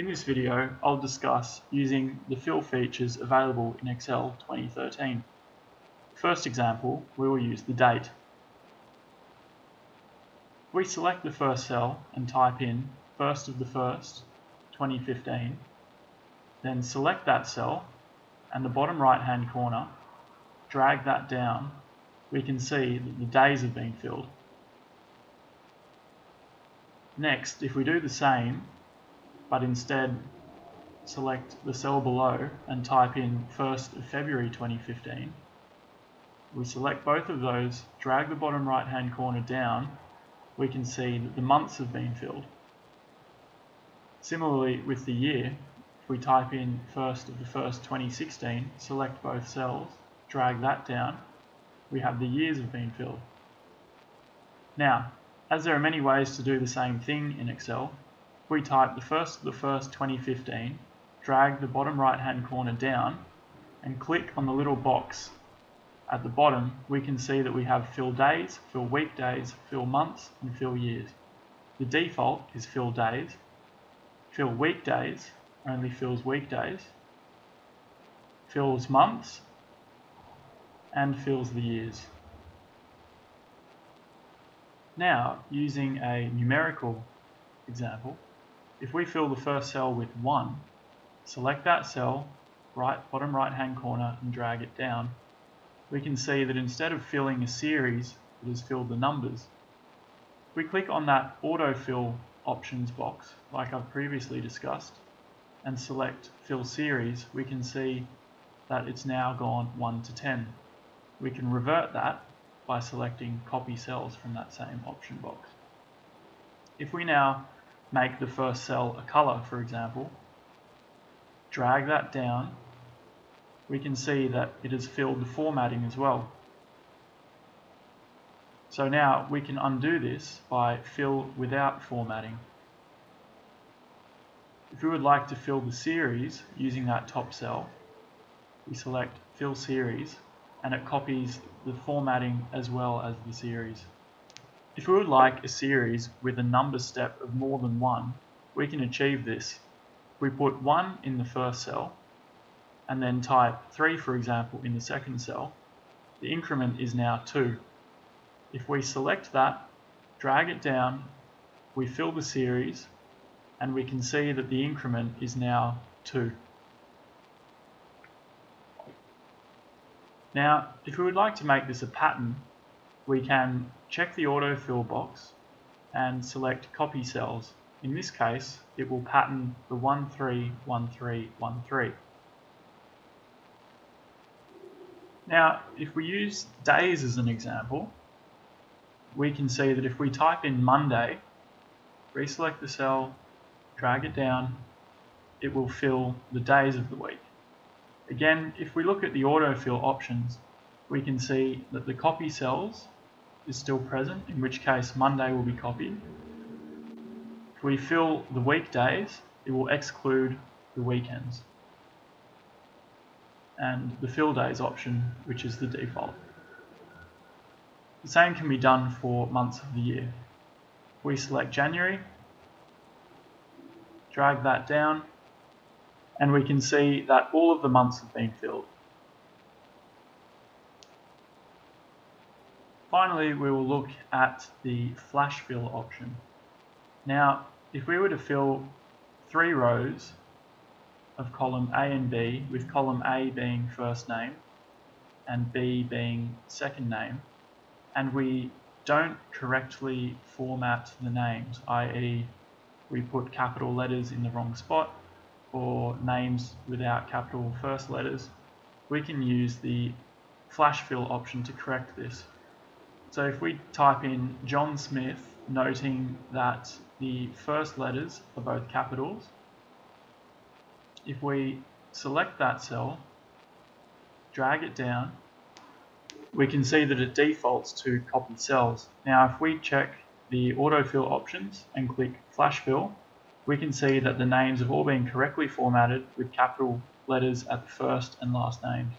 In this video, I'll discuss using the fill features available in Excel 2013. First example, we will use the date. We select the first cell and type in 1st of the 1st, 2015, then select that cell and the bottom right hand corner, drag that down, we can see that the days have been filled. Next, if we do the same, but instead select the cell below and type in 1st of February 2015, we select both of those, drag the bottom right hand corner down, we can see that the months have been filled. Similarly with the year, if we type in 1st of the 1st 2016, select both cells, drag that down, we have the years have been filled. Now, as there are many ways to do the same thing in Excel, if we type the 1st of the 1st 2015, drag the bottom right hand corner down and click on the little box at the bottom, we can see that we have fill days, fill weekdays, fill months and fill years. The default is fill days, fill weekdays only fills weekdays, fills months and fills the years. Now, using a numerical example, if we fill the first cell with 1, select that cell, bottom right hand corner and drag it down, we can see that instead of filling a series, it has filled the numbers. If we click on that autofill options box, like I've previously discussed, and select fill series, we can see that it's now gone 1 to 10. We can revert that by selecting copy cells from that same option box. If we now make the first cell a color, for example, drag that down, we can see that it has filled the formatting as well. So now we can undo this by fill without formatting. If we would like to fill the series using that top cell, we select fill series and it copies the formatting as well as the series. If we would like a series with a number step of more than 1, we can achieve this. We put 1 in the first cell and then type 3, for example, in the second cell. The increment is now 2. If we select that, drag it down, we fill the series and we can see that the increment is now 2. Now, if we would like to make this a pattern, we can check the autofill box and select copy cells. In this case, it will pattern the 131313. Now, if we use days as an example, we can see that if we type in Monday, reselect the cell, drag it down, it will fill the days of the week. Again, if we look at the autofill options, we can see that the copy cells is still present, in which case Monday will be copied. If we fill the weekdays, it will exclude the weekends. And the fill days option, which is the default. The same can be done for months of the year. We select January, drag that down, and we can see that all of the months have been filled. Finally, we will look at the flash fill option. Now, if we were to fill 3 rows of column A and B, with column A being first name and B being second name, and we don't correctly format the names, i.e. we put capital letters in the wrong spot or names without capital first letters, we can use the flash fill option to correct this. So if we type in John Smith, noting that the first letters are both capitals, if we select that cell, drag it down, we can see that it defaults to copy cells. Now if we check the autofill options and click flash fill, we can see that the names have all been correctly formatted with capital letters at the first and last names.